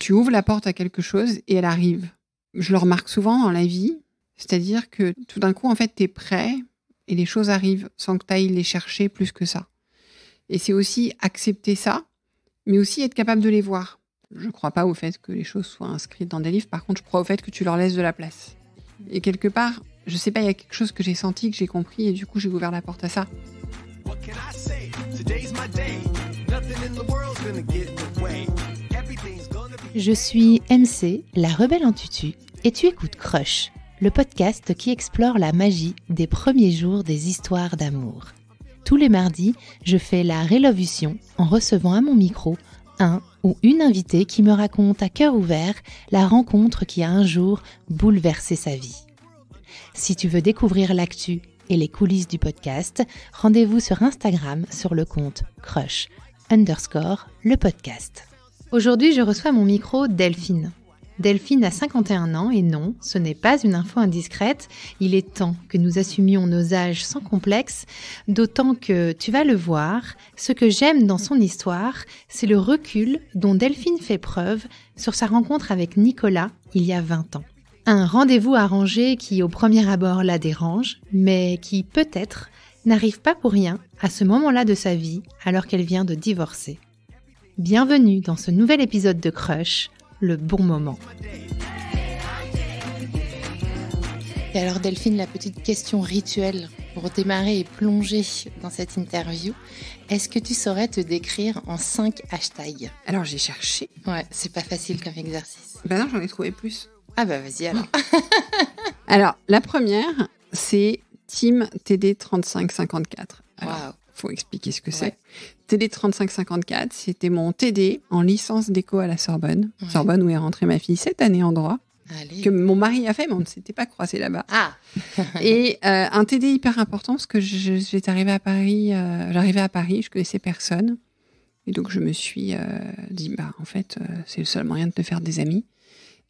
Tu ouvres la porte à quelque chose et elle arrive. Je le remarque souvent dans la vie, c'est-à-dire que tout d'un coup, en fait, t'es prêt et les choses arrivent sans que tu ailles les chercher plus que ça. Et c'est aussi accepter ça, mais aussi être capable de les voir. Je ne crois pas au fait que les choses soient inscrites dans des livres. Par contre, je crois au fait que tu leur laisses de la place. Et quelque part, je sais pas, il y a quelque chose que j'ai senti, que j'ai compris, et du coup, j'ai ouvert la porte à ça. Je suis MC, la rebelle en tutu, et tu écoutes Crush, le podcast qui explore la magie des premiers jours des histoires d'amour. Tous les mardis, je fais la rélovution en recevant à mon micro un ou une invitée qui me raconte à cœur ouvert la rencontre qui a un jour bouleversé sa vie. Si tu veux découvrir l'actu et les coulisses du podcast, rendez-vous sur Instagram sur le compte crush_le podcast. Aujourd'hui, je reçois à mon micro Delphine. Delphine a 51 ans et non, ce n'est pas une info indiscrète. Il est temps que nous assumions nos âges sans complexe, d'autant que, tu vas le voir, ce que j'aime dans son histoire, c'est le recul dont Delphine fait preuve sur sa rencontre avec Nicolas il y a 20 ans. Un rendez-vous arrangé qui au premier abord la dérange, mais qui peut-être n'arrive pas pour rien à ce moment-là de sa vie alors qu'elle vient de divorcer. Bienvenue dans ce nouvel épisode de Crush, le bon moment. Et alors Delphine, la petite question rituelle pour démarrer et plonger dans cette interview, est-ce que tu saurais te décrire en 5 hashtags ? Alors, j'ai cherché. Ouais, c'est pas facile comme exercice. Ben non, j'en ai trouvé plus. Ah bah vas-y alors. Alors, la première, c'est Team TD 3554. Alors, Waouh. faut expliquer ce que Ouais. c'est. TD 3554, c'était mon TD en licence d'éco à la Sorbonne. Ouais. Sorbonne où est rentrée ma fille cette année en droit, Allez. que mon mari a fait, mais on ne s'était pas croisés là-bas. Ah. Et un TD hyper important parce que j'étais arrivée à Paris, j'arrivais à Paris, je connaissais personne. Et donc, je me suis dit, en fait, c'est le seul moyen de te faire des amis.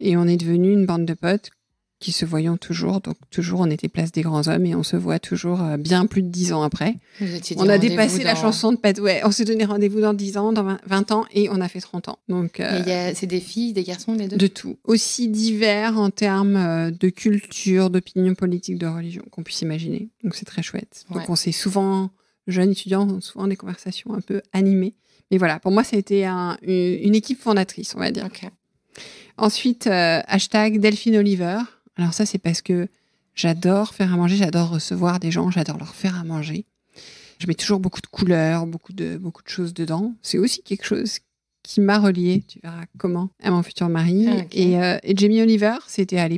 Et on est devenu une bande de potes qui se voyons toujours. Donc, toujours, on était place des grands hommes et on se voit toujours bien plus de 10 ans après. Vous étiez dit On a rendez-vous dépassé la dans- chanson de Pat. Ouais, on s'est donné rendez-vous dans 10 ans, dans 20 ans et on a fait 30 ans. Donc, C'est des filles, des garçons, les deux ? de tout. Aussi divers en termes de culture, d'opinion politique, de religion qu'on puisse imaginer. Donc, c'est très chouette. Ouais. Donc, on s'est souvent, jeunes étudiants, ont souvent des conversations un peu animées. Mais voilà, pour moi, ça a été une équipe fondatrice, on va dire. Ok. Ensuite, hashtag Delphine Oliver. Alors ça, c'est parce que j'adore faire à manger, j'adore recevoir des gens, j'adore leur faire à manger. Je mets toujours beaucoup de couleurs, beaucoup de choses dedans. C'est aussi quelque chose qui m'a reliée, tu verras comment, à mon futur mari. Ah, ok. Et Jamie Oliver, c'était à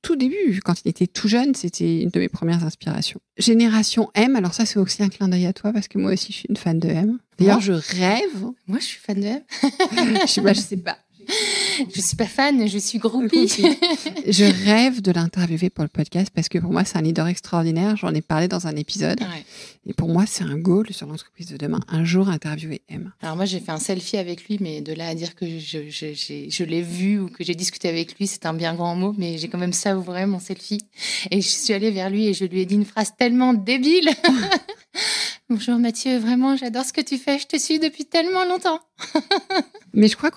tout début, quand il était tout jeune, c'était une de mes premières inspirations. Génération M, alors ça, c'est aussi un clin d'œil à toi, parce que moi aussi, je suis une fan de M. D'ailleurs, Moi je rêve, Moi, je suis fan de M. je sais pas, Je suis pas fan, je suis groupie. je rêve de l'interviewer pour le podcast parce que pour moi, c'est un leader extraordinaire. J'en ai parlé dans un épisode. Ouais. Et pour moi, c'est un goal sur l'entreprise de demain. Un jour, interviewer M. Alors moi, j'ai fait un selfie avec lui, mais de là à dire que je l'ai vu ou que j'ai discuté avec lui, c'est un bien grand mot, mais j'ai quand même savouré mon selfie. Et je suis allée vers lui et je lui ai dit une phrase tellement débile. Bonjour Mathieu, vraiment, j'adore ce que tu fais. Je te suis depuis tellement longtemps. Mais je crois que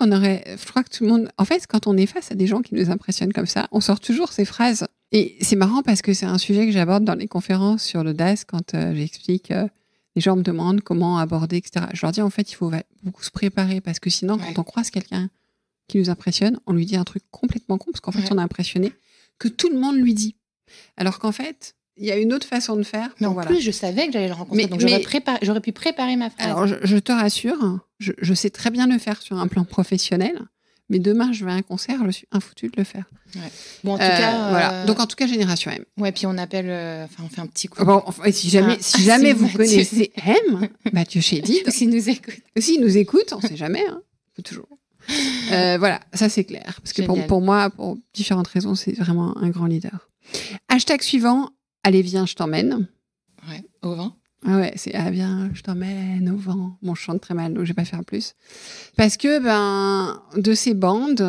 tout le monde, en fait, quand on est face à des gens qui nous impressionnent comme ça, on sort toujours ces phrases. Et c'est marrant parce que c'est un sujet que j'aborde dans les conférences sur l'audace quand j'explique, les gens me demandent comment aborder, etc. Je leur dis, en fait, il faut beaucoup se préparer parce que sinon, Ouais. quand on croise quelqu'un qui nous impressionne, on lui dit un truc complètement con parce qu'en fait, Ouais. on est impressionné que tout le monde lui dit. Alors qu'en fait, il y a une autre façon de faire. Mais en Voilà. plus, je savais que j'allais le rencontrer, Mais- donc mais- j'aurais pu préparer ma phrase. Alors, je te rassure, je sais très bien le faire sur un plan professionnel, mais demain, je vais à un concert, je suis infoutu de le faire. Bon, en tout cas, Voilà. Donc, en tout cas, Génération M. ouais, puis on appelle, on fait un petit coup. Bon, enfin, si jamais si vous Mathieu- connaissez M, Mathieu Chédid, S'il nous écoute. s'il nous écoute, on ne sait jamais, hein, faut toujours. Voilà, ça c'est clair. Parce que Génial. pour moi, pour différentes raisons, c'est vraiment un grand leader. Hashtag suivant, allez, viens, je t'emmène. Ouais, au vent. Ah ouais, c'est ah viens, je t'emmène au vent. Bon, je chante très mal, donc je vais pas faire plus. Parce que de ces bandes,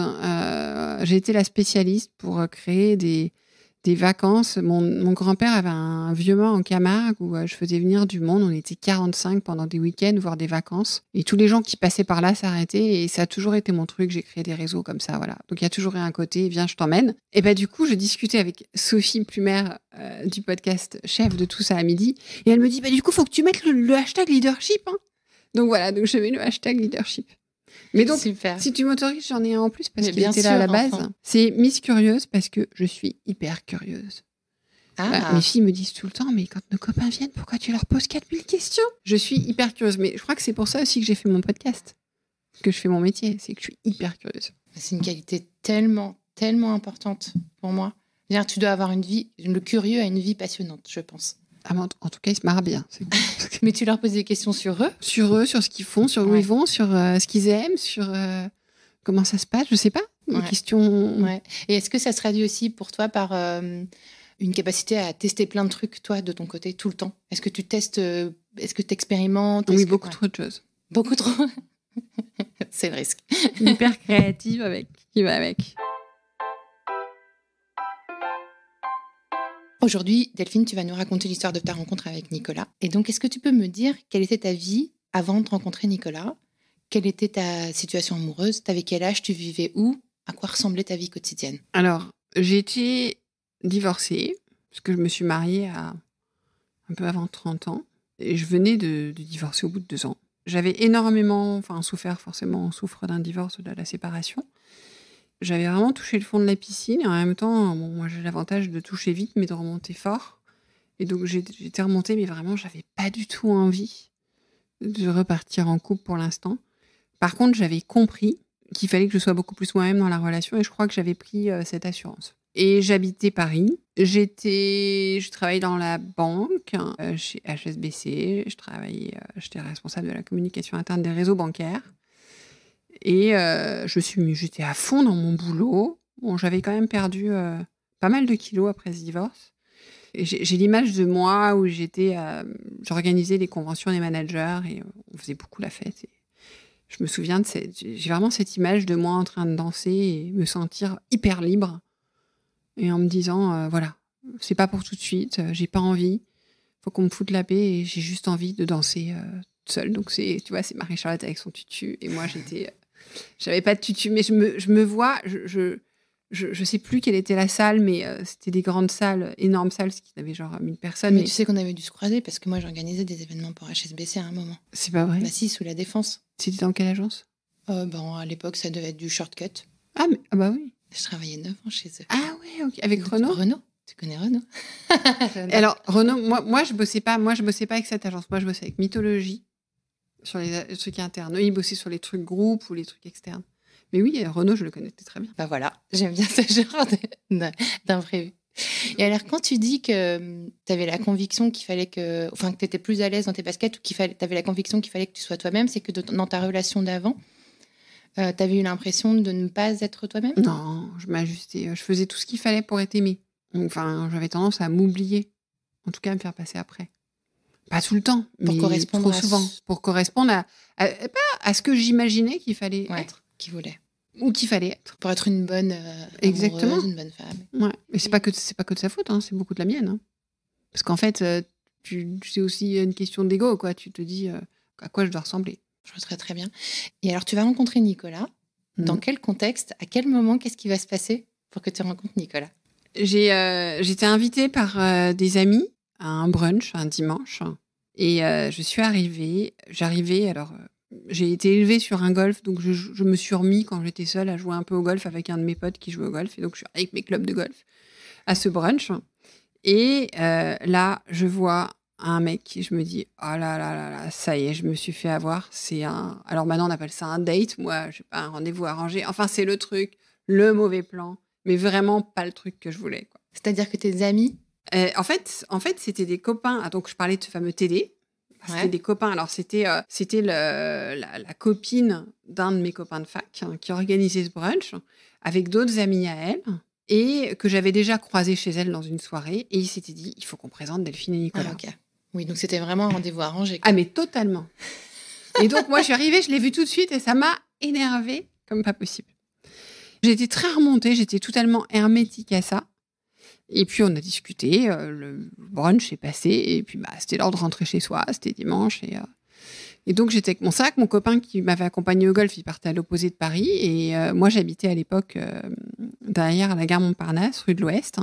j'ai été la spécialiste pour créer des des vacances. Mon grand-père avait un vieux mât en Camargue où je faisais venir du monde. On était 45 pendant des week-ends, voire des vacances. Et tous les gens qui passaient par là s'arrêtaient. Et ça a toujours été mon truc. J'ai créé des réseaux comme ça, voilà. Donc il y a toujours eu un côté, viens, je t'emmène. Et du coup, je discutais avec Sophie Plumer du podcast Chef de Tout ça à midi. Et elle me dit, du coup, faut que tu mettes le hashtag leadership. Hein. Donc voilà, donc je mets le hashtag leadership. Mais donc, Super. Si tu m'autorises, j'en ai un en plus parce qu'il bien était là sûr, à la base. enfant. C'est Miss Curieuse parce que je suis hyper curieuse. Mes filles me disent tout le temps, mais quand nos copains viennent, pourquoi tu leur poses 4000 questions ? Je suis hyper curieuse. Mais je crois que c'est pour ça aussi que j'ai fait mon podcast, que je fais mon métier. C'est que je suis hyper curieuse. C'est une qualité tellement, tellement importante pour moi. C'est-à-dire, tu dois avoir une vie... Le curieux a une vie passionnante, je pense. Ah, en tout cas, ils se marrent bien. Mais tu leur poses des questions sur eux ? Sur eux, sur ce qu'ils font, sur où ils vont, sur ce qu'ils aiment, sur comment ça se passe, je sais pas. Une question... Ouais. Et est-ce que ça se traduit aussi pour toi par une capacité à tester plein de trucs, toi, de ton côté, tout le temps ? Est-ce que tu testes, est-ce que tu expérimentes ? Oui, beaucoup trop de choses. Beaucoup trop. C'est le risque. Hyper créative qui va avec. Aujourd'hui, Delphine, tu vas nous raconter l'histoire de ta rencontre avec Nicolas. Et donc, est-ce que tu peux me dire quelle était ta vie avant de rencontrer Nicolas ? Quelle était ta situation amoureuse ? T'avais quel âge ? Tu vivais où ? À quoi ressemblait ta vie quotidienne ? Alors, j'ai été divorcée, parce que je me suis mariée à un peu avant 30 ans. Et je venais de divorcer au bout de 2 ans. J'avais énormément souffert, forcément, on souffre d'un divorce, de la séparation. J'avais vraiment touché le fond de la piscine. Et en même temps, moi, j'ai l'avantage de toucher vite, mais de remonter fort. Et donc, j'étais remontée, mais vraiment, j'avais pas du tout envie de repartir en couple pour l'instant. Par contre, j'avais compris qu'il fallait que je sois beaucoup plus moi-même dans la relation. Et je crois que j'avais pris cette assurance. Et j'habitais Paris. Je travaillais dans la banque, chez HSBC. J'étais responsable de la communication interne des réseaux bancaires. Et j'étais à fond dans mon boulot. Bon, j'avais quand même perdu pas mal de kilos après ce divorce. Et j'ai l'image de moi où j'organisais les conventions des managers et on faisait beaucoup la fête. Et je me souviens j'ai vraiment cette image de moi en train de danser et me sentir hyper libre. Et en me disant, voilà, c'est pas pour tout de suite, j'ai pas envie, faut qu'on me foute la paix et j'ai juste envie de danser seule. Donc tu vois, c'est Marie-Charlotte avec son tutu et moi j'avais pas de tutu, mais je me vois, je sais plus quelle était la salle, mais c'était des grandes salles, énormes salles, ce qui avait genre 1000 personnes. Mais tu sais qu'on avait dû se croiser parce que moi j'organisais des événements pour HSBC à un moment. C'est pas vrai ? Bah si, sous la Défense. C'était dans quelle agence ? À l'époque, ça devait être du Shortcut. Ah bah oui. Je travaillais 9 ans chez eux. Ah ouais, ok. Avec Renaud ? Renaud, tu connais Renaud ? Alors, Renaud, moi je bossais pas avec cette agence. Moi, je bossais avec Mythologie, sur les trucs internes. Eux, ils bossaient sur les trucs groupes ou les trucs externes. Mais oui, Renaud, je le connaissais très bien. Bah voilà, j'aime bien ce genre d'imprévu. Et alors, quand tu dis que tu avais la conviction qu'il fallait que tu étais plus à l'aise dans tes baskets ou tu avais la conviction qu'il fallait que tu sois toi-même, c'est que dans ta relation d'avant, tu avais eu l'impression de ne pas être toi-même ? Non, je m'ajustais. Je faisais tout ce qu'il fallait pour être aimée. J'avais tendance à m'oublier. En tout cas, à me faire passer après. Pas tout le temps, mais trop souvent. Pour correspondre à ce que j'imaginais qu'il fallait être. Qu'il voulait. Ou qu'il fallait être. Pour être une bonne Exactement. amoureuse, une bonne femme. Ouais. Mais c'est pas que de sa faute, hein, c'est beaucoup de la mienne. Hein. Parce qu'en fait, c'est aussi une question d'ego, quoi. Tu te dis à quoi je dois ressembler. Je vois très très bien. Et alors, tu vas rencontrer Nicolas. Dans quel contexte ? À quel moment ? Qu'est-ce qui va se passer pour que tu rencontres Nicolas ? J'étais invitée par des amis à un brunch un dimanche. Et je suis arrivée. J'ai été élevée sur un golf, donc je me suis remis quand j'étais seule à jouer un peu au golf avec un de mes potes qui jouait au golf. Et donc, je suis avec mes clubs de golf à ce brunch. Et là, je vois un mec et je me dis, oh là là là là, ça y est, je me suis fait avoir. Alors maintenant, on appelle ça un date. Moi, je sais pas, un rendez-vous arrangé. Enfin, c'est le truc, le mauvais plan, mais vraiment pas le truc que je voulais, quoi. C'est-à-dire que tes amis... En fait, c'était des copains. Ah, donc, je parlais de ce fameux TD. C'était des copains. Alors, c'était la copine d'un de mes copains de fac qui organisait ce brunch avec d'autres amis à elle et que j'avais déjà croisé chez elle dans une soirée. Et il s'était dit, il faut qu'on présente Delphine et Nicolas. Ah, ok. Oui, donc c'était vraiment un rendez-vous arrangé, quoi. Ah, mais totalement. Et donc, moi, je suis arrivée, je l'ai vu tout de suite et ça m'a énervée comme pas possible. J'étais très remontée, j'étais totalement hermétique à ça. Et puis, on a discuté, le brunch est passé, et puis c'était l'heure de rentrer chez soi, c'était dimanche. Et donc, j'étais avec mon sac. Mon copain qui m'avait accompagné au golf, il partait à l'opposé de Paris. Et moi, j'habitais à l'époque derrière la gare Montparnasse, rue de l'Ouest.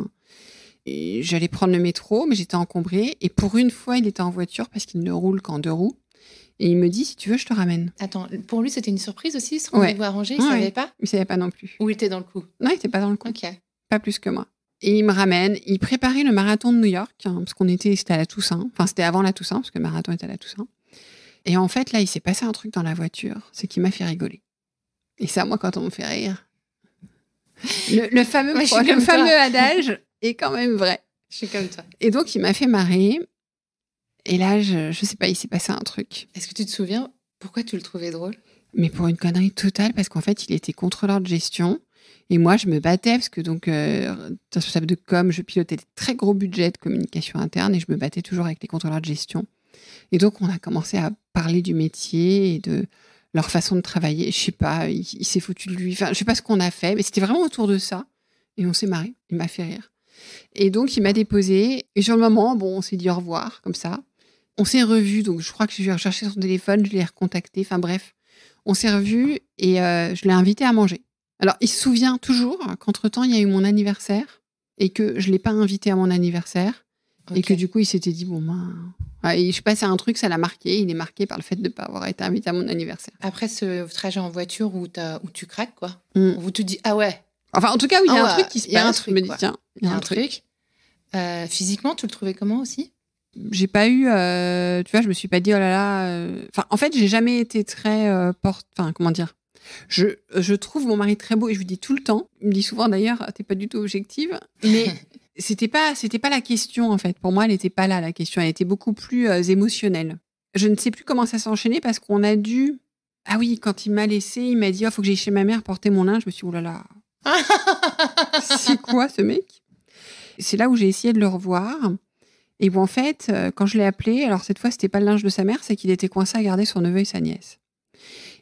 Et j'allais prendre le métro, mais j'étais encombrée. Et pour une fois, il était en voiture parce qu'il ne roule qu'en 2 roues. Et il me dit, si tu veux, je te ramène. Attends, pour lui, c'était une surprise aussi, ce rendez-vous arrangé? Il savait pas? Il savait pas non plus. Ou il était dans le coup? Non, il était pas dans le coup. Ok. Pas plus que moi. Et il me ramène. Il préparait le marathon de New York, parce c'était à la Toussaint. Enfin, c'était avant la Toussaint, parce que le marathon était à la Toussaint. Et en fait, là, il s'est passé un truc dans la voiture, c'est qu'il m'a fait rigoler. Et ça, moi, quand on me fait rire, le fameux adage est quand même vrai. Je suis comme toi. Et donc, il m'a fait marrer. Et là, je sais pas, il s'est passé un truc. Est-ce que tu te souviens pourquoi tu le trouvais drôle? Mais pour une connerie totale, parce qu'en fait, il était contrôleur de gestion. Et moi, je me battais, parce que donc, responsable de com, je pilotais des très gros budgets de communication interne, et je me battais toujours avec les contrôleurs de gestion. Et donc, on a commencé à parler du métier et de leur façon de travailler. Je sais pas, il s'est foutu de lui. Enfin, je sais pas ce qu'on a fait, mais c'était vraiment autour de ça. Et on s'est marré. Il m'a fait rire. Et donc, il m'a déposé. Et sur le moment, on s'est dit au revoir, comme ça. On s'est revus. Donc, je crois que j'ai recherché son téléphone, je l'ai recontacté. Enfin, bref. On s'est revus et je l'ai invité à manger. Alors, il se souvient toujours qu'entre-temps, il y a eu mon anniversaire et que je l'ai pas invité à mon anniversaire. Okay. Et que du coup, il s'était dit, je sais pas, c'est un truc, ça l'a marqué. Il est marqué par le fait de ne pas avoir été invité à mon anniversaire. Après ce trajet en voiture où tu craques, quoi, où tu dis, ah ouais. Enfin, en tout cas, oui, il y a un truc qui se passe. Je me dis, tiens, il y a un truc. Physiquement, tu le trouvais comment aussi? J'ai pas eu, tu vois, je me suis pas dit, oh là là. Enfin, en fait, j'ai jamais été très comment dire. Je trouve mon mari très beau et je lui dis tout le temps. Il me dit souvent d'ailleurs, t'es pas du tout objective. Mais c'était pas la question en fait. Pour moi, elle était pas là la question. Elle était beaucoup plus émotionnelle. Je ne sais plus comment ça s'est enchaîné parce qu'on a dû. Ah oui, quand il m'a laissé, il m'a dit, faut que j'aille chez ma mère porter mon linge. Je me suis dit, oh là là. C'est quoi ce mec? C'est là où j'ai essayé de le revoir. Et en fait, quand je l'ai appelé, alors cette fois, c'était pas le linge de sa mère, c'est qu'il était coincé à garder son neveu et sa nièce.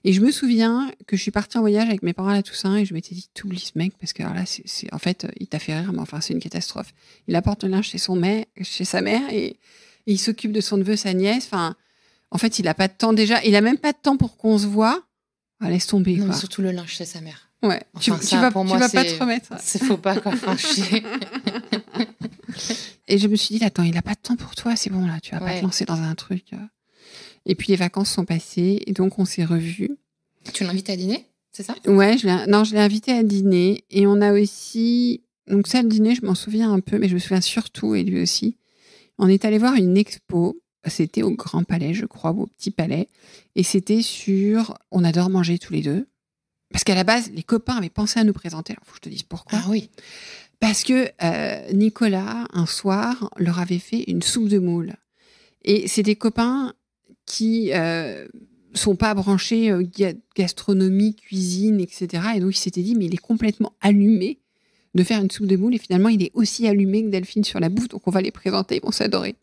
Et je me souviens que je suis partie en voyage avec mes parents à la Toussaint et je m'étais dit, t'oublies ce mec, parce que alors là, en fait, il t'a fait rire, mais enfin, c'est une catastrophe. Il apporte le linge chez sa mère et il s'occupe de son neveu, sa nièce. Enfin, en fait, il a pas de temps déjà. Il a même pas de temps pour qu'on se voit. Ah, laisse tomber. Non, quoi. surtout le linge chez sa mère. Ouais. Enfin, tu vas pas te remettre. C'est faut pas, quoi. Et je me suis dit, attends, il a pas de temps pour toi, c'est bon, là, tu vas pas te lancer dans un truc. Et puis les vacances sont passées, et donc on s'est revus. Tu l'invites à dîner, c'est ça? Ouais, je l'ai invité à dîner. Et on a aussi... Donc ça, le dîner, je m'en souviens un peu, mais je me souviens surtout, et lui aussi. On est allé voir une expo, c'était au Grand Palais, je crois, ou au Petit Palais. Et c'était sur... On adore manger tous les deux. Parce qu'à la base, les copains avaient pensé à nous présenter. Alors, il faut que je te dise pourquoi. Ah oui. Parce que Nicolas, un soir, leur avait fait une soupe de moule. Et c'est des copains qui sont pas branchés gastronomie, cuisine, etc. Et donc, ils s'étaient dit, mais il est complètement allumé de faire une soupe de moule. Et finalement, il est aussi allumé que Delphine sur la bouffe. Donc, on va les présenter, ils vont s'adorer.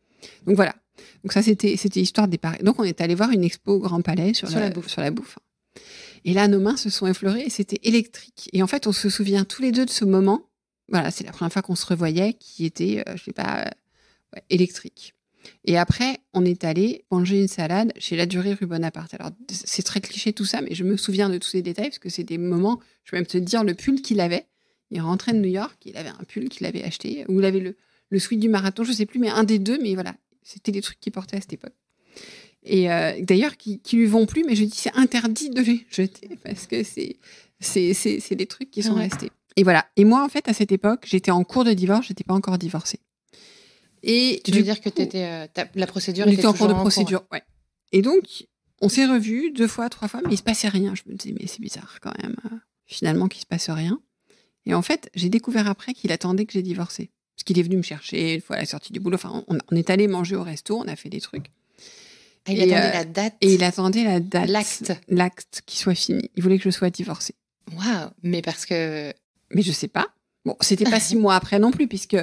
Donc, voilà. Donc, ça, c'était histoire de départ. Donc, on est allé voir une expo au Grand Palais sur la bouffe. Et là, nos mains se sont effleurées et c'était électrique. Et en fait, on se souvient tous les deux de ce moment. Voilà, c'est la première fois qu'on se revoyait, qui était, électrique. Et après, on est allé manger une salade chez La Durée rue Bonaparte. Alors, c'est très cliché tout ça, mais je me souviens de tous ces détails parce que c'est des moments, je peux même te dire le pull qu'il avait. Il rentrait de New York, il avait un pull qu'il avait acheté, ou il avait le sweat du marathon, je ne sais plus, mais un des deux, mais voilà, c'était les trucs qu'il portait à cette époque. Et d'ailleurs, qui lui vont plus, mais je dis, c'est interdit de les jeter parce que c'est des trucs qui sont restés. Et voilà. Et moi, en fait, à cette époque, j'étais en cours de divorce, j'étais pas encore divorcée. Et tu veux dire que la procédure était en cours de procédure, ouais. Et donc, on s'est revus 2 fois, 3 fois, mais il se passait rien. Je me disais, mais c'est bizarre quand même. Finalement, qu'il se passe rien. Et en fait, j'ai découvert après qu'il attendait que j'ai divorcé. Parce qu'il est venu me chercher une fois à la sortie du boulot. Enfin, on est allé manger au resto, on a fait des trucs. Il attendait la date. Et il attendait la date. L'acte qui soit fini. Il voulait que je sois divorcée. Waouh. Mais parce que... Mais je sais pas. Bon, c'était pas 6 mois après non plus, puisque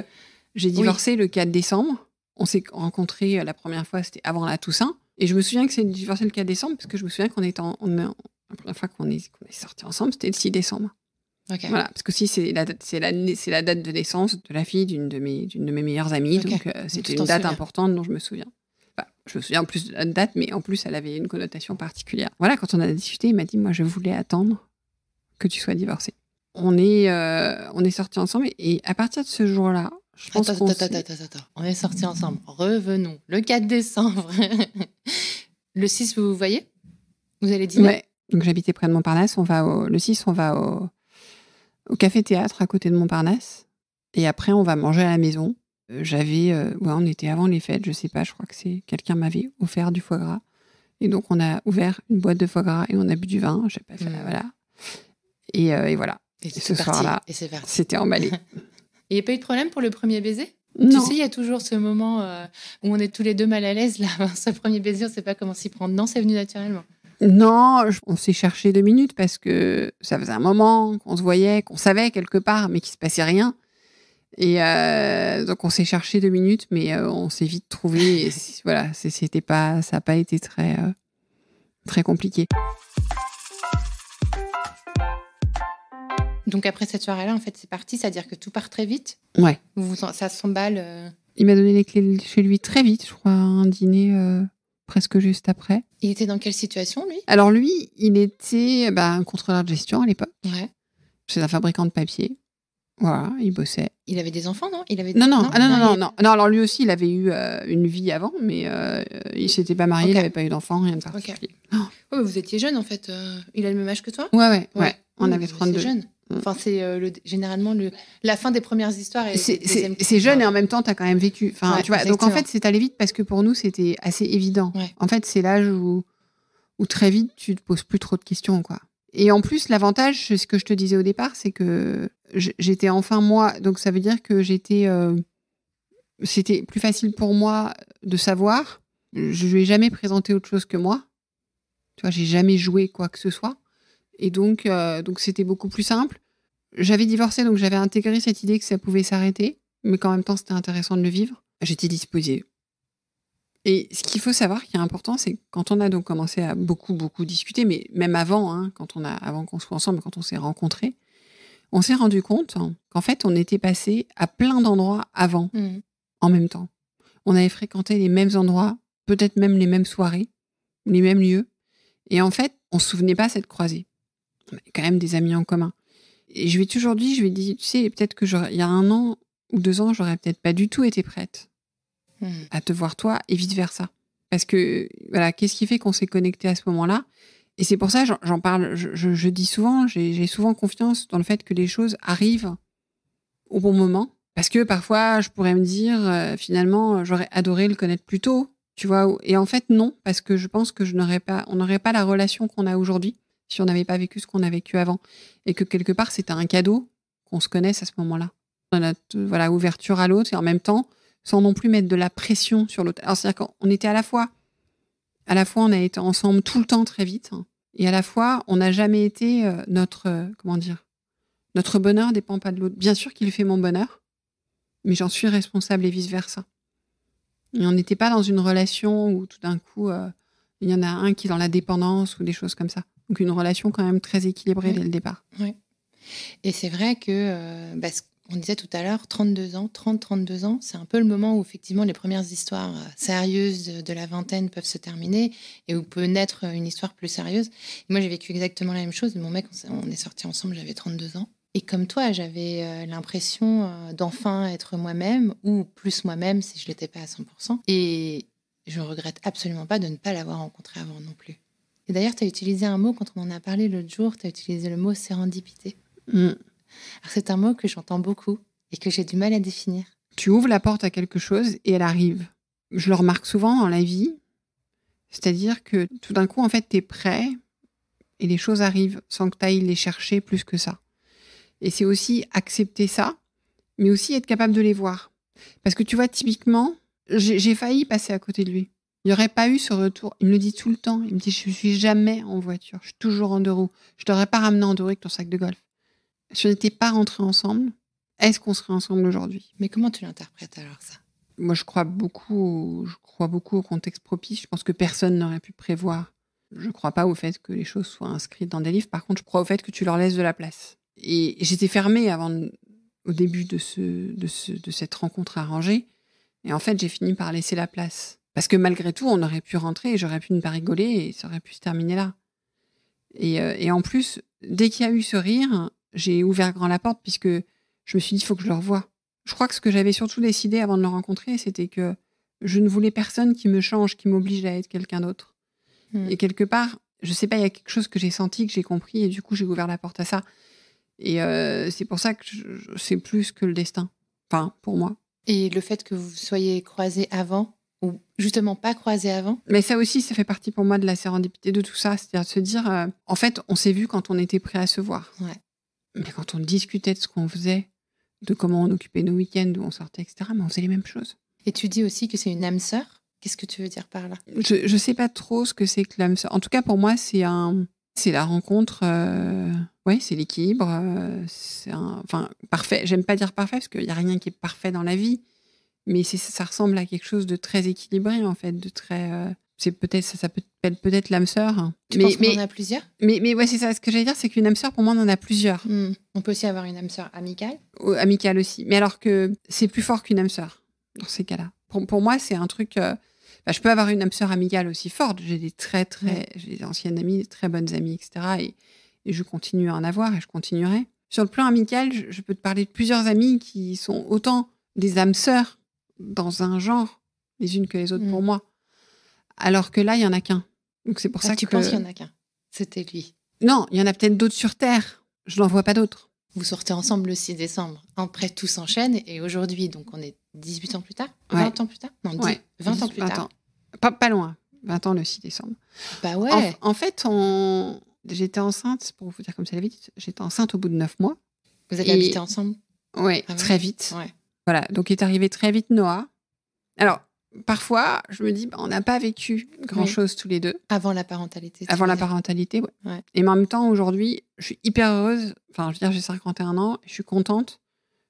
j'ai divorcé le 4 décembre. On s'est rencontrés la première fois, c'était avant la Toussaint. Et je me souviens que c'est divorcé le 4 décembre, parce que je me souviens qu'on était la première fois qu'on est sortis ensemble, c'était le 6 décembre. Ok. Voilà, parce que si c'est la date de naissance de la fille d'une de mes meilleures amies, Ok. donc Donc, c'était tu t'en une date souviens. importante dont je me souviens. Enfin, je me souviens en plus de la date, mais en plus elle avait une connotation particulière. Voilà, quand on a discuté, il m'a dit, moi je voulais attendre que tu sois divorcée. On est sortis ensemble et à partir de ce jour-là, je pense Attends, qu'on attends, s'est... attends, attends. On est sortis ensemble. Revenons. Le 4 décembre. Le 6, vous vous voyez? Vous allez dîner? Ouais, donc j'habitais près de Montparnasse. Le 6, on va au café-théâtre à côté de Montparnasse. Et après, on va manger à la maison. On était avant les fêtes, je sais pas, je crois que c'est quelqu'un m'avait offert du foie gras. Et donc, on a ouvert une boîte de foie gras et on a bu du vin. J'ai pas fait, voilà. Et voilà. Et ce c'est parti. soir-là, Et c'est parti. c'était emballé. Il n'y a pas eu de problème pour le premier baiser? Non. Tu sais, il y a toujours ce moment où on est tous les deux mal à l'aise. Là, ce premier baiser, on ne sait pas comment s'y prendre. Non, c'est venu naturellement. Non, on s'est cherché 2 minutes parce que ça faisait un moment qu'on se voyait, qu'on savait quelque part, mais qu'il se passait rien. Et donc on s'est cherché 2 minutes, mais on s'est vite trouvé. Et voilà, ça n'a pas été très très compliqué. Donc après cette soirée-là, en fait, c'est parti, c'est-à-dire que tout part très vite. Ouais. Ça s'emballe. Il m'a donné les clés chez lui très vite, je crois, à un dîner presque juste après. Il était dans quelle situation, lui? Alors lui, il était un contrôleur de gestion à l'époque. Ouais. C'est un fabricant de papier. Voilà, il bossait. Il avait des enfants, non? Non. Alors lui aussi, il avait eu une vie avant, mais il s'était pas marié, il n'avait pas eu d'enfant, rien de particulier. Oh, mais vous étiez jeune, en fait. Il a le même âge que toi? Ouais. On avait 32. C'est jeune. Enfin, c'est généralement la fin des premières histoires. C'est jeune et en même temps, tu as quand même vécu. Enfin, tu vois, exactement. donc en fait, c'est allé vite parce que pour nous, c'était assez évident. Ouais. En fait, c'est l'âge où très vite, tu te poses plus trop de questions, quoi. Et en plus, l'avantage, c'est ce que je te disais au départ, c'est que j'étais enfin moi. Donc ça veut dire que c'était plus facile pour moi de savoir. Je lui ai jamais présenté autre chose que moi. Tu vois, j'ai jamais joué quoi que ce soit. Et donc c'était beaucoup plus simple. J'avais divorcé, donc j'avais intégré cette idée que ça pouvait s'arrêter, mais qu'en même temps, c'était intéressant de le vivre. J'étais disposée. Et ce qu'il faut savoir, qui est important, c'est que quand on a donc commencé à beaucoup, beaucoup discuter, mais même avant, avant qu'on soit ensemble, quand on s'est rencontrés, on s'est rendu compte qu'en fait, on était passé à plein d'endroits avant, en même temps. On avait fréquenté les mêmes endroits, peut-être même les mêmes soirées, les mêmes lieux. Et en fait, on ne se souvenait pas s'être croisés. On avait quand même des amis en commun. Et je lui ai toujours dit, tu sais, peut-être que il y a 1 an ou 2 ans, j'aurais peut-être pas du tout été prête à te voir toi et vice-versa. Parce que, voilà, qu'est-ce qui fait qu'on s'est connecté à ce moment-là? Et c'est pour ça, j'en parle, je dis souvent, j'ai souvent confiance dans le fait que les choses arrivent au bon moment. Parce que parfois, je pourrais me dire, finalement, j'aurais adoré le connaître plus tôt, tu vois. Et en fait, non, parce que je pense que on n'aurait pas la relation qu'on a aujourd'hui si on n'avait pas vécu ce qu'on a vécu avant. Et que quelque part, c'était un cadeau qu'on se connaisse à ce moment-là. Dans notre ouverture à l'autre et en même temps, sans non plus mettre de la pression sur l'autre. Alors, c'est-à-dire qu'on était à la fois, on a été ensemble tout le temps très vite, et à la fois, on n'a jamais été notre bonheur dépend pas de l'autre. Bien sûr qu'il fait mon bonheur, mais j'en suis responsable et vice-versa. Et on n'était pas dans une relation où tout d'un coup, il y en a un qui est dans la dépendance ou des choses comme ça. Donc une relation quand même très équilibrée dès le départ. Oui. Et c'est vrai que, on disait tout à l'heure, 32 ans, 30-32 ans, c'est un peu le moment où effectivement les premières histoires sérieuses de la vingtaine peuvent se terminer et où peut naître une histoire plus sérieuse. Et moi, j'ai vécu exactement la même chose. Mon mec, on est sortis ensemble, j'avais 32 ans. Et comme toi, j'avais l'impression d'enfin être moi-même, ou plus moi-même si je ne l'étais pas à 100%. Et je ne regrette absolument pas de ne pas l'avoir rencontré avant non plus. Et d'ailleurs, tu as utilisé un mot, quand on en a parlé l'autre jour, tu as utilisé le mot sérendipité. Alors, c'est un mot que j'entends beaucoup et que j'ai du mal à définir. Tu ouvres la porte à quelque chose et elle arrive. Je le remarque souvent dans la vie. C'est-à-dire que tout d'un coup, en fait, tu es prêt et les choses arrivent sans que tu ailles les chercher plus que ça. Et c'est aussi accepter ça, mais aussi être capable de les voir. Parce que tu vois, typiquement, j'ai failli passer à côté de lui. Il n'y aurait pas eu ce retour. Il me le dit tout le temps. Il me dit, je ne suis jamais en voiture. Je suis toujours en 2 roues. Je ne t'aurais pas ramené en 2 roues avec ton sac de golf. Si on n'était pas rentrés ensemble, est-ce qu'on serait ensemble aujourd'hui? Mais comment tu l'interprètes alors, ça? Moi, je crois beaucoup au contexte propice. Je pense que personne n'aurait pu prévoir. Je ne crois pas au fait que les choses soient inscrites dans des livres. Par contre, je crois au fait que tu leur laisses de la place. Et j'étais fermée au début de cette rencontre arrangée. Et en fait, j'ai fini par laisser la place. Parce que malgré tout, on aurait pu rentrer et j'aurais pu ne pas rigoler et ça aurait pu se terminer là. Et en plus, dès qu'il y a eu ce rire, j'ai ouvert grand la porte puisque je me suis dit, il faut que je le revoie. Je crois que ce que j'avais surtout décidé avant de le rencontrer, c'était que je ne voulais personne qui me change, qui m'oblige à être quelqu'un d'autre. Et quelque part, je sais pas, il y a quelque chose que j'ai senti, que j'ai compris, et du coup, j'ai ouvert la porte à ça. Et c'est pour ça que c'est plus que le destin. Enfin, pour moi. Et le fait que vous soyez croisés avant, ou justement pas croisés avant? Mais ça aussi, ça fait partie pour moi de la sérendipité de tout ça. C'est-à-dire de se dire, en fait, on s'est vu quand on était prêt à se voir. Ouais. Mais quand on discutait de ce qu'on faisait, de comment on occupait nos week-ends, d'où on sortait, etc., mais on faisait les mêmes choses. Et tu dis aussi que c'est une âme sœur. Qu'est-ce que tu veux dire par là? Je sais pas trop ce que c'est que l'âme sœur. En tout cas, pour moi, c'est la rencontre. Ouais, c'est l'équilibre. Enfin, parfait. J'aime pas dire parfait parce qu'il y a rien qui est parfait dans la vie, mais ça ressemble à quelque chose de très équilibré en fait, de très. Ça s'appelle peut-être l'âme sœur. Tu penses qu'on en a plusieurs? Mais ouais, c'est ça. Ce que j'allais dire, c'est qu'une âme sœur, pour moi, on en a plusieurs. On peut aussi avoir une âme sœur amicale. Amicale aussi. Mais alors que c'est plus fort qu'une âme sœur dans ces cas-là. Pour moi, c'est un truc. Je peux avoir une âme sœur amicale aussi forte. J'ai j'ai des anciennes amies, des très bonnes amies, etc. Et je continue à en avoir et je continuerai. Sur le plan amical, je peux te parler de plusieurs amies qui sont autant des âmes sœurs dans un genre, les unes que les autres pour moi. Alors que là, il y en a qu'un. Donc c'est pour ça que tu penses qu'il y en a qu'un? C'était lui? Non, il y en a peut-être d'autres sur Terre. Je n'en vois pas d'autres. Vous sortez ensemble le 6 décembre. Après, tout s'enchaîne. Et aujourd'hui, donc on est 18 ans plus tard? 20 ans plus tard? Non, 20 ans plus tard. Pas loin. 20 ans le 6 décembre. Bah ouais. En fait, j'étais enceinte, pour vous dire comme ça la vite, j'étais enceinte au bout de 9 mois. Vous avez habité ensemble? Oui, très vite. Ouais. Voilà, donc est arrivé très vite Noah. Alors, parfois, je me dis, on n'a pas vécu grand-chose tous les deux. Avant la parentalité. Avant la parentalité, ouais. Et en même temps, aujourd'hui, je suis hyper heureuse. Enfin, je veux dire, j'ai 51 ans. Et je suis contente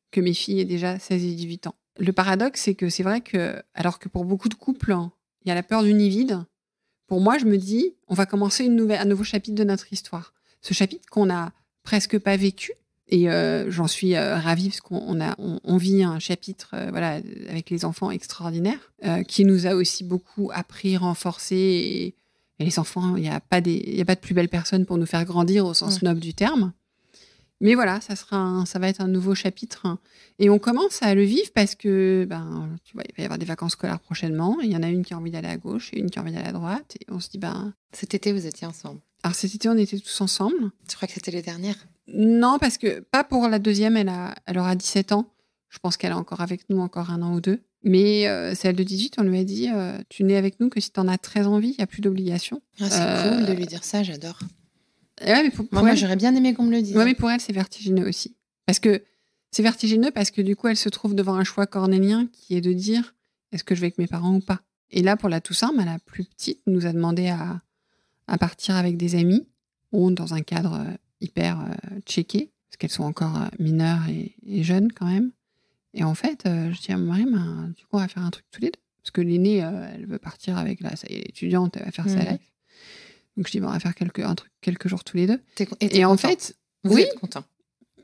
que mes filles aient déjà 16 et 18 ans. Le paradoxe, c'est que c'est vrai que, alors que pour beaucoup de couples, il y a la peur du nid vide. Pour moi, je me dis, on va commencer un nouveau chapitre de notre histoire. Ce chapitre qu'on n'a presque pas vécu. Et j'en suis ravie parce qu'on vit un chapitre avec les enfants extraordinaire qui nous a aussi beaucoup appris, renforcé. Et les enfants, il n'y a pas de plus belle personne pour nous faire grandir au sens noble du terme. Mais voilà, ça va être un nouveau chapitre. Et on commence à le vivre parce que, tu vois, il va y avoir des vacances scolaires prochainement. Il y en a une qui a envie d'aller à gauche et une qui a envie d'aller à droite. Et on se dit, Cet été, vous étiez ensemble? Alors, cet été, on était tous ensemble. Tu crois que c'était les dernières? Non, parce que, pas pour la deuxième, elle aura 17 ans. Je pense qu'elle est encore avec nous encore 1 an ou 2. Mais celle de 18, on lui a dit, tu n'es avec nous que si tu en as très envie, il n'y a plus d'obligation. C'est cool de lui dire ça, j'adore. Ouais, mais pour moi, elle, j'aurais bien aimé qu'on me le dise. Ouais, mais pour elle, c'est vertigineux aussi. Parce que du coup, elle se trouve devant un choix cornélien qui est de dire, est-ce que je vais avec mes parents ou pas? Et là, pour la Toussaint, la plus petite nous a demandé à partir avec des amis, ou dans un cadre hyper checké, parce qu'elles sont encore mineures et jeunes quand même. Et en fait, je dis à mon mari, du coup, on va faire un truc tous les deux. Parce que l'aînée, elle veut partir avec ça y est, étudiante, elle va faire sa life. Donc je dis, on va faire quelques jours tous les deux. Et en fait, vous êtes content.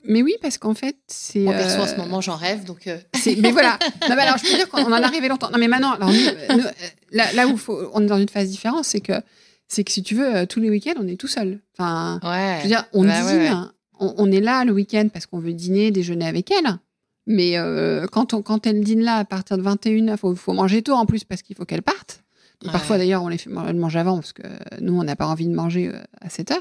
Mais oui, parce qu'en fait, c'est. Moi, perso, en ce moment, j'en rêve, donc. Mais voilà. Non, mais alors, je peux dire qu'on en est arrivé longtemps. Non, mais maintenant, alors, nous, là où on est dans une phase différente, c'est que si tu veux, tous les week-ends, on est tout seul. Enfin, je veux dire, on dîne, on est là le week-end parce qu'on veut dîner, déjeuner avec elle. Mais quand elle dîne là, à partir de 21h, il faut manger tôt en plus parce qu'il faut qu'elle parte. Parfois, d'ailleurs, on les fait manger avant parce que nous, on n'a pas envie de manger à 7h.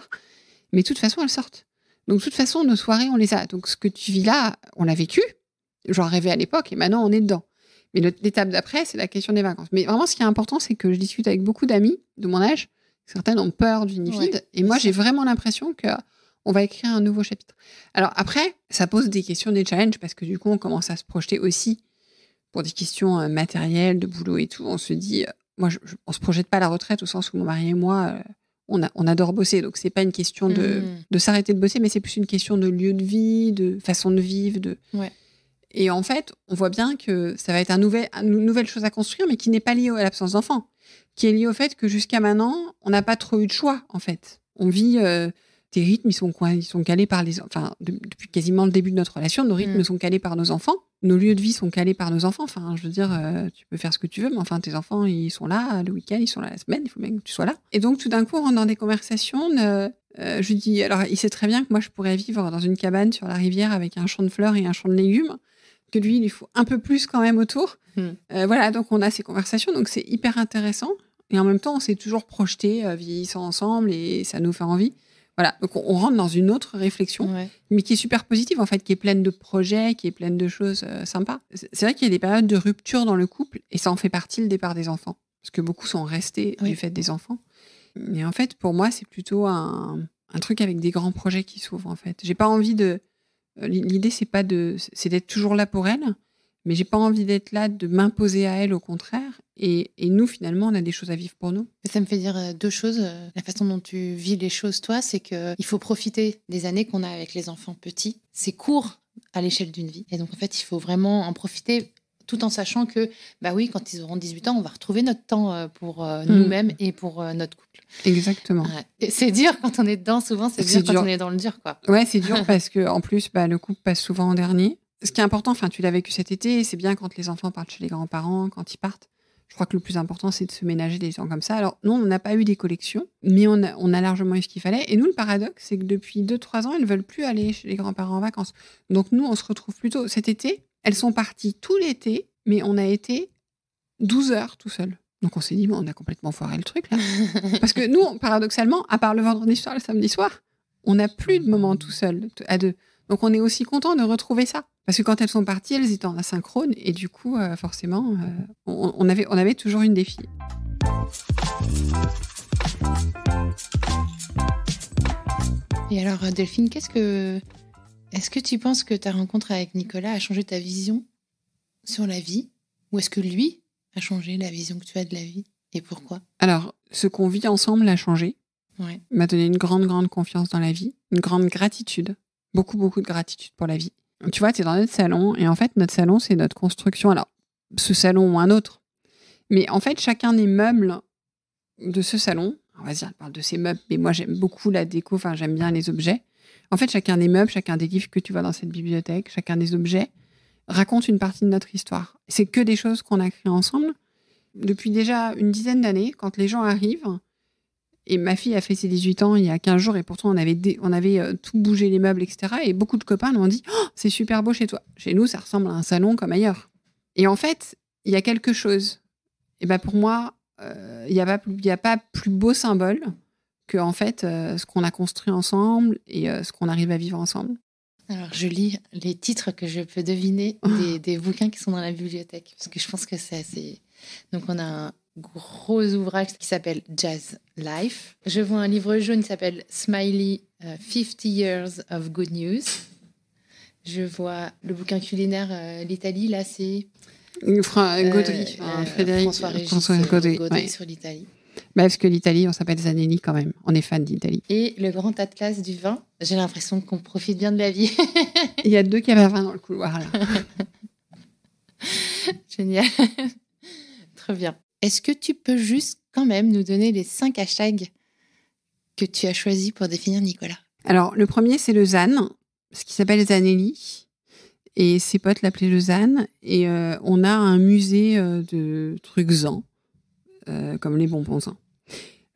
Mais de toute façon, elles sortent. Donc, de toute façon, nos soirées, on les a. Donc, ce que tu vis là, on l'a vécu. J'en rêvais à l'époque et maintenant, on est dedans. Mais l'étape d'après, c'est la question des vacances. Mais vraiment, ce qui est important, c'est que je discute avec beaucoup d'amis de mon âge. Certaines ont peur du nid vide. Et moi, j'ai vraiment l'impression qu'on va écrire un nouveau chapitre. Alors après, ça pose des questions, des challenges, parce que du coup, on commence à se projeter aussi pour des questions matérielles, de boulot et tout. On se dit, on ne se projette pas à la retraite au sens où mon mari et moi... On adore bosser, donc c'est pas une question de s'arrêter de bosser, mais c'est plus une question de lieu de vie, de façon de vivre. Et en fait, on voit bien que ça va être une nouvelle chose à construire, mais qui n'est pas liée à l'absence d'enfants, qui est liée au fait que jusqu'à maintenant, on n'a pas trop eu de choix, en fait. On vit tes rythmes, ils sont calés par les... Enfin, depuis quasiment le début de notre relation, nos rythmes sont calés par nos enfants. Nos lieux de vie sont calés par nos enfants. Enfin, je veux dire, tu peux faire ce que tu veux, mais enfin, tes enfants, ils sont là le week-end, ils sont là la semaine, il faut bien que tu sois là. Et donc, tout d'un coup, on rentre dans des conversations. Je dis, alors, il sait très bien que moi, je pourrais vivre dans une cabane sur la rivière avec un champ de fleurs et un champ de légumes, que lui, il lui faut un peu plus quand même autour. Voilà, donc on a ces conversations, donc c'est hyper intéressant. Et en même temps, on s'est toujours projeté, vieillissant ensemble, et ça nous fait envie. Voilà, donc on rentre dans une autre réflexion, mais qui est super positive, en fait, qui est pleine de projets, qui est pleine de choses sympas. C'est vrai qu'il y a des périodes de rupture dans le couple, et ça en fait partie, le départ des enfants. Parce que beaucoup sont restés du fait des enfants. Mais en fait, pour moi, c'est plutôt un truc avec des grands projets qui s'ouvrent, en fait. J'ai pas envie de... L'idée, c'est d'être toujours là pour elle, mais j'ai pas envie d'être là, de m'imposer à elle, au contraire. Et nous, finalement, on a des choses à vivre pour nous. Ça me fait dire deux choses. La façon dont tu vis les choses, toi, c'est qu'il faut profiter des années qu'on a avec les enfants petits. C'est court à l'échelle d'une vie. Et donc, en fait, il faut vraiment en profiter tout en sachant que, bah oui, quand ils auront 18 ans, on va retrouver notre temps pour nous-mêmes et pour notre couple. Exactement. Et c'est dur quand on est dedans, souvent, c'est dur quand on est dans le dur, quoi. Ouais, c'est dur parce qu'en plus, le couple passe souvent en dernier. Ce qui est important, enfin, tu l'as vécu cet été, c'est bien quand les enfants partent chez les grands-parents, quand ils partent. Je crois que le plus important, c'est de se ménager des gens comme ça. Alors, nous, on n'a pas eu des collections, mais on a largement eu ce qu'il fallait. Et nous, le paradoxe, c'est que depuis 2-3 ans, elles ne veulent plus aller chez les grands-parents en vacances. Donc, nous, on se retrouve plutôt cet été. Elles sont parties tout l'été, mais on a été 12 heures tout seul. Donc, on s'est dit, on a complètement foiré le truc, là. Parce que nous, paradoxalement, à part le vendredi soir, le samedi soir, on n'a plus de moments tout seul, à deux. Donc, on est aussi content de retrouver ça. Parce que quand elles sont parties, elles étaient en asynchrone. Et du coup, forcément, on avait toujours une des filles. Et alors, Delphine, est-ce que tu penses que ta rencontre avec Nicolas a changé ta vision sur la vie? Ou est-ce que lui a changé la vision que tu as de la vie? Et pourquoi? Alors, ce qu'on vit ensemble l'a changé. Ouais. Il m'a donné une grande, grande confiance dans la vie. Une grande gratitude. Beaucoup, beaucoup de gratitude pour la vie. Tu vois, tu es dans notre salon, et en fait, notre salon, c'est notre construction. Alors, ce salon ou un autre. Mais en fait, chacun des meubles de ce salon, on va dire, elle parle de ces meubles, mais moi, j'aime beaucoup la déco, enfin, j'aime bien les objets. En fait, chacun des meubles, chacun des livres que tu vois dans cette bibliothèque, chacun des objets raconte une partie de notre histoire. C'est que des choses qu'on a créées ensemble depuis déjà une dizaine d'années, quand les gens arrivent. Et ma fille a fait ses 18 ans il y a 15 jours, et pourtant on avait tout bougé les meubles, etc. Et beaucoup de copains nous ont dit « c'est super beau chez toi ». Chez nous, ça ressemble à un salon comme ailleurs. Et en fait, il y a quelque chose. Et pour moi, il n'y a pas plus beau symbole que en fait, ce qu'on a construit ensemble et ce qu'on arrive à vivre ensemble. Alors, je lis les titres que je peux deviner des bouquins qui sont dans la bibliothèque, parce que je pense que c'est assez... Donc, on a un gros ouvrage qui s'appelle Jazz Life. Je vois un livre jaune qui s'appelle Smiley, 50 Years of Good News. Je vois le bouquin culinaire, l'Italie, là, c'est... Gaudry, Frédéric François Gaudry ouais. Sur l'Italie. Parce que l'Italie, on s'appelle Zanelli quand même. On est fan d'Italie. Et le grand atlas du vin. J'ai l'impression qu'on profite bien de la vie. Il y a 2 cabavins dans le couloir, là. Génial. Très bien. Est-ce que tu peux juste quand même nous donner les 5 hashtags que tu as choisis pour définir Nicolas? Alors, le premier, c'est le Zan, ce qui s'appelle Zanelli. Et ses potes l'appelaient le Zan. Et on a un musée de trucs Zan, comme les bonbons Zan.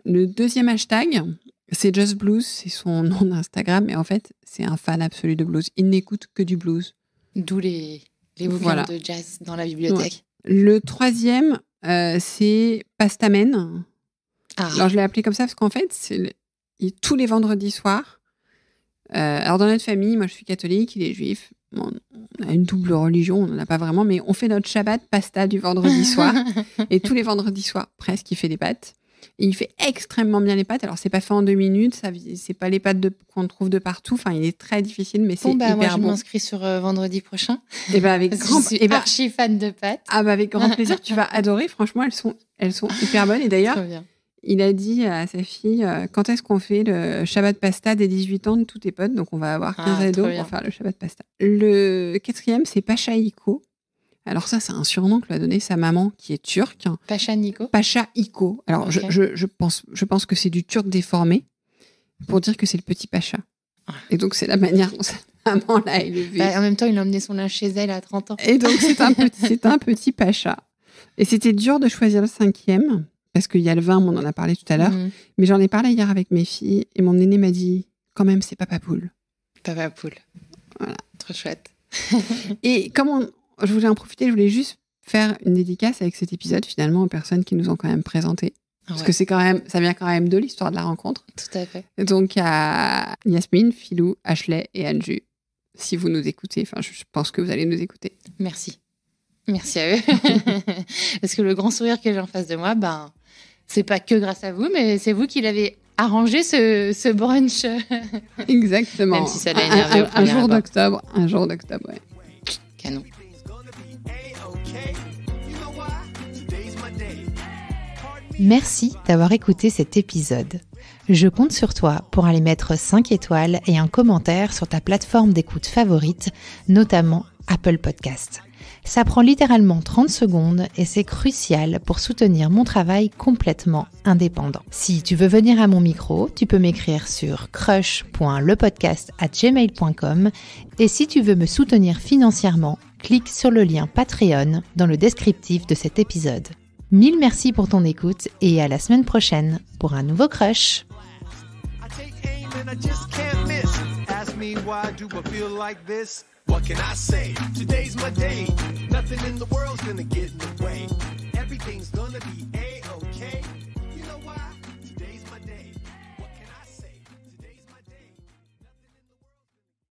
Le deuxième hashtag, c'est Just Blues. C'est son nom d'Instagram. Et en fait, c'est un fan absolu de blues. Il n'écoute que du blues. D'où les bouquins de jazz dans la bibliothèque. Ouais. Le troisième, c'est Pastamen. Alors, je l'ai appelé comme ça parce qu'en fait, tous les vendredis soirs. Alors, dans notre famille, moi, je suis catholique, il est juif. On a une double religion, on n'en a pas vraiment, mais on fait notre Shabbat pasta du vendredi soir. Et tous les vendredis soirs, presque, il fait des pâtes. Et il fait extrêmement bien les pâtes. Alors, c'est pas fait en 2 minutes, c'est pas les pâtes qu'on trouve de partout. Enfin, il est très difficile, mais c'est hyper bon. Moi, je m'inscris sur vendredi prochain. Et avec je suis archi fan de pâtes. Avec grand plaisir, tu vas adorer. Franchement, elles sont hyper bonnes. Et d'ailleurs, il a dit à sa fille, quand est-ce qu'on fait le Shabbat pasta des 18 ans de tous tes potes? Donc, on va avoir 15 ados pour faire le Shabbat pasta. Le 4e, c'est Pacha Iko. Alors ça, c'est un surnom que lui a donné sa maman, qui est turque. Pacha Iko. Pacha Iko. Alors, okay. je pense que c'est du turc déformé. pour dire que c'est le petit Pacha. Et donc, c'est la manière dont sa maman l'a élevé. En même temps, il a emmené son linge chez elle à 30 ans. Et donc, c'est un petit Pacha. Et c'était dur de choisir le 5e, parce qu'il y a le 20, on en a parlé tout à l'heure. Mais j'en ai parlé hier avec mes filles, et mon aîné m'a dit, quand même, c'est Papa Poule. Papa Poule. Voilà. Trop chouette. Et comme je voulais en profiter, je voulais juste faire une dédicace avec cet épisode, finalement, aux personnes qui nous ont quand même présenté. Parce que ça vient quand même de l'histoire de la rencontre. Tout à fait. Donc, à Yasmine, Philou, Ashley et Anju, si vous nous écoutez, je pense que vous allez nous écouter. Merci. Merci à eux. Parce que le grand sourire que j'ai en face de moi, c'est pas que grâce à vous, mais c'est vous qui l'avez arrangé ce brunch. Exactement. Même si ça l'a énervé un jour d'octobre, ouais. Canon. Merci d'avoir écouté cet épisode. Je compte sur toi pour aller mettre 5 étoiles et un commentaire sur ta plateforme d'écoute favorite, notamment Apple Podcast. Ça prend littéralement 30 secondes et c'est crucial pour soutenir mon travail complètement indépendant. Si tu veux venir à mon micro, tu peux m'écrire sur crush.lepodcast@gmail.com et si tu veux me soutenir financièrement, clique sur le lien Patreon dans le descriptif de cet épisode. 1000 merci pour ton écoute et à la semaine prochaine pour un nouveau Crush. What can I say? Today's my day. Nothing in the world's gonna get in the way. Everything's gonna be